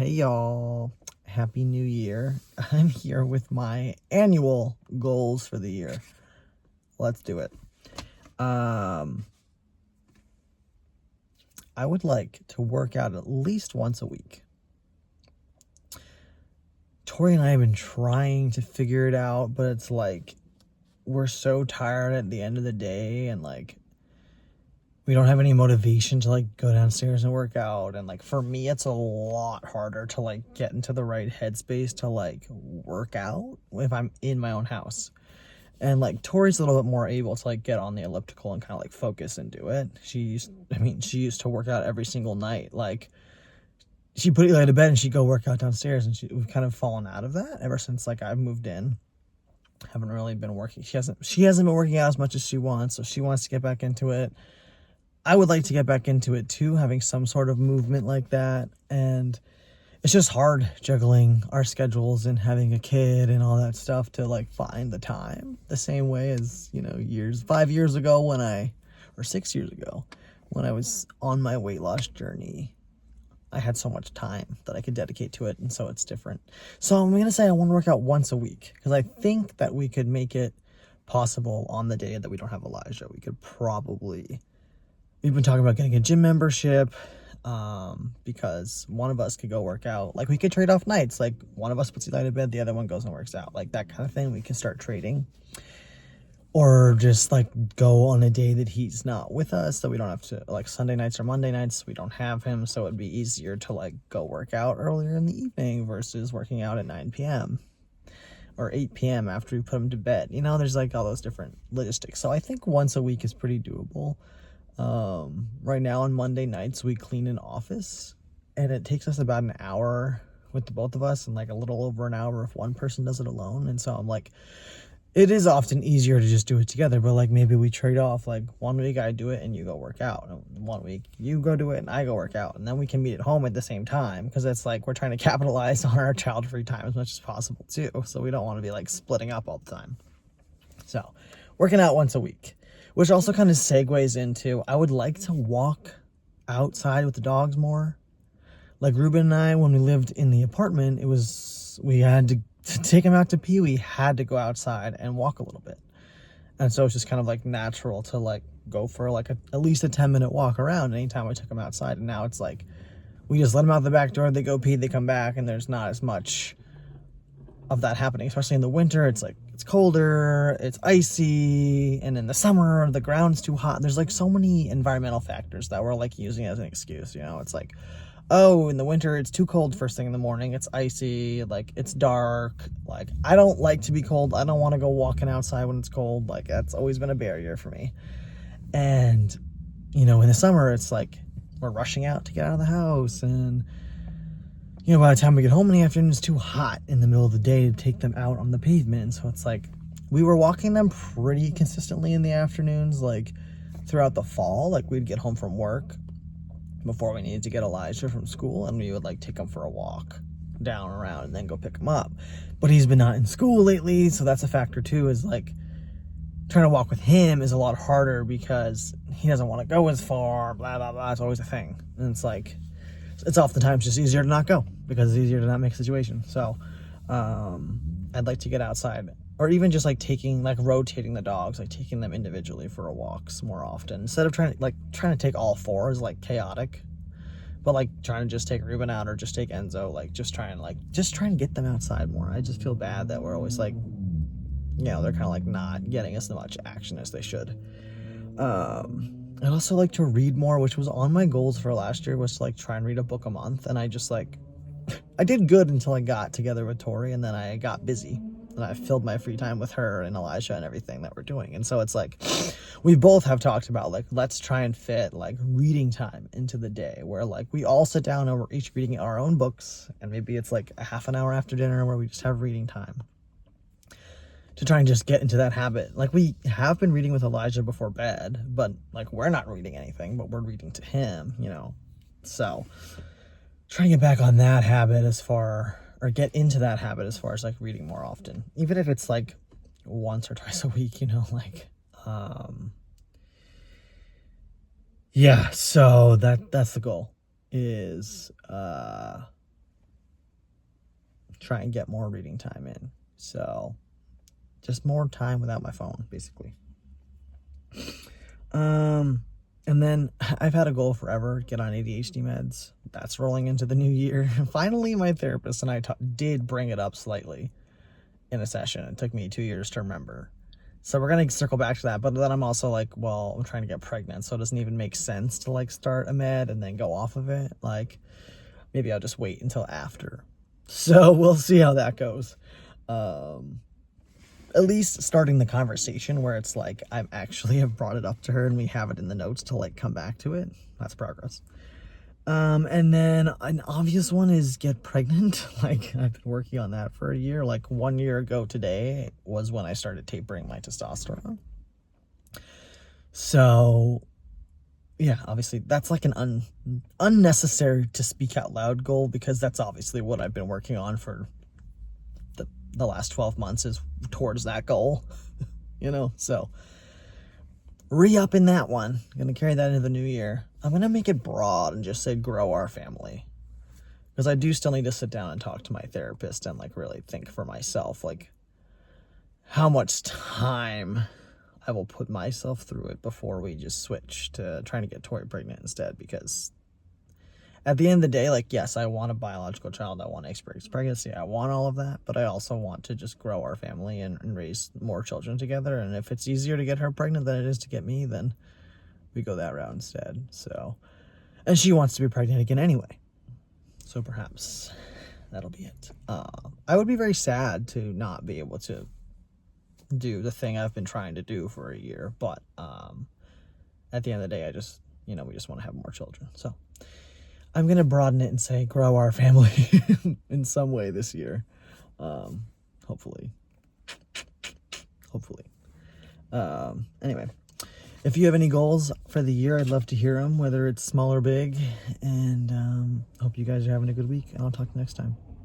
Hey y'all, happy new year. I'm here with my annual goals for the year. Let's do it. I would like to work out at least once a week. Tori and I have been trying to figure it out, but it's like we're so tired at the end of the day, and like we don't have any motivation to like go downstairs and work out. And like for me, it's a lot harder to like get into the right headspace to like work out if I'm in my own house. And like Tori's a little bit more able to like get on the elliptical and kind of like focus and do it. She used to work out every single night. Like she put Eli to bed and she'd go work out downstairs, and we've kind of fallen out of that ever since like I've moved in. Haven't really been working. She hasn't been working out as much as she wants, so she wants to get back into it. I would like to get back into it too, having some sort of movement like that. And it's just hard juggling our schedules and having a kid and all that stuff to like find the time the same way as, 5 years ago or 6 years ago when I was on my weight loss journey. I had so much time that I could dedicate to it, and so it's different. So I'm going to say I want to work out once a week because I think that we could make it possible on the day that we don't have Elijah. We've been talking about getting a gym membership, because one of us could go work out. Like we could trade off nights. Like one of us puts Eli to bed, the other one goes and works out. Like that kind of thing. We can start trading. Or just like go on a day that he's not with us, that we don't have to, like Sunday nights or Monday nights, we don't have him. So it'd be easier to like go work out earlier in the evening versus working out at 9 p.m. or 8 p.m. after we put him to bed. There's like all those different logistics. So I think once a week is pretty doable. Right now on Monday nights, we clean an office, and it takes us about an hour with the both of us, and like a little over an hour if one person does it alone. And so I'm like, it is often easier to just do it together, but like maybe we trade off, like 1 week I do it and you go work out, and 1 week you go do it and I go work out, and then we can meet at home at the same time, because it's like we're trying to capitalize on our child free time as much as possible too, so we don't want to be like splitting up all the time. So working out once a week, which also kind of segues into, I would like to walk outside with the dogs more. Like Ruben and I, when we lived in the apartment, we had to take him out to pee. We had to go outside and walk a little bit. And so it's just kind of like natural to like go for like at least a 10-minute walk around anytime I took him outside. And now it's like, we just let them out the back door, they go pee, they come back, and there's not as much of that happening, especially in the winter. It's like, it's colder, it's icy, and in the summer, the ground's too hot. There's like so many environmental factors that we're like using as an excuse, It's like, oh, in the winter, it's too cold first thing in the morning, it's icy, like, it's dark. Like, I don't like to be cold. I don't want to go walking outside when it's cold. Like, that's always been a barrier for me. And, in the summer, it's like, we're rushing out to get out of the house, and by the time we get home in the afternoon, it's too hot in the middle of the day to take them out on the pavement. So it's like, we were walking them pretty consistently in the afternoons, like throughout the fall. Like we'd get home from work before we needed to get Elijah from school, and we would like take him for a walk down around and then go pick him up. But he's been not in school lately, so that's a factor too, is like trying to walk with him is a lot harder because he doesn't want to go as far, blah, blah, blah. It's always a thing. And it's like, it's oftentimes just easier to not go because it's easier to not make a situation. So I'd like to get outside, or even just like rotating the dogs, like taking them individually for walks more often, instead of trying to take all four is like chaotic, but like trying to just take Ruben out or just take Enzo, like just trying to get them outside more. I just feel bad that we're always like, they're kind of like not getting as much action as they should. I'd also like to read more, which was on my goals for last year, was to like try and read a book a month. And I just like, I did good until I got together with Tori, and then I got busy and I filled my free time with her and Elijah and everything that we're doing. And so it's like, we both have talked about like, let's try and fit like reading time into the day where like we all sit down and we're each reading our own books, and maybe it's like a half an hour after dinner where we just have reading time, to try and just get into that habit. Like we have been reading with Elijah before bed, but like we're not reading anything, but we're reading to him, So trying to get back on that habit get into that habit as far as like reading more often, even if it's like once or twice a week, yeah. So that's the goal, is try and get more reading time in. So just more time without my phone, basically. And then I've had a goal forever, get on ADHD meds. That's rolling into the new year. Finally, my therapist and I did bring it up slightly in a session. It took me 2 years to remember. So we're going to circle back to that. But then I'm also like, well, I'm trying to get pregnant, so it doesn't even make sense to like start a med and then go off of it. Like, maybe I'll just wait until after. So we'll see how that goes. At least starting the conversation where it's like I actually have brought it up to her and we have it in the notes to like come back to it. That's progress. And then an obvious one is get pregnant. Like, I've been working on that for a year. Like 1 year ago today was when I started tapering my testosterone. So yeah, obviously that's like an unnecessary to speak out loud goal, because that's obviously what I've been working on for the last 12 months is towards that goal, you know? So re-up in that one. I'm going to carry that into the new year. I'm going to make it broad and just say grow our family, because I do still need to sit down and talk to my therapist and like really think for myself, like how much time I will put myself through it before we just switch to trying to get Tori pregnant instead. Because at the end of the day, like, yes, I want a biological child. I want to experience pregnancy. I want all of that. But I also want to just grow our family and raise more children together. And if it's easier to get her pregnant than it is to get me, then we go that route instead. So, and she wants to be pregnant again anyway. So perhaps that'll be it. I would be very sad to not be able to do the thing I've been trying to do for a year. But at the end of the day, I just, we just want to have more children. So I'm going to broaden it and say grow our family in some way this year. Hopefully. Anyway, if you have any goals for the year, I'd love to hear them, whether it's small or big. And hope you guys are having a good week, and I'll talk next time.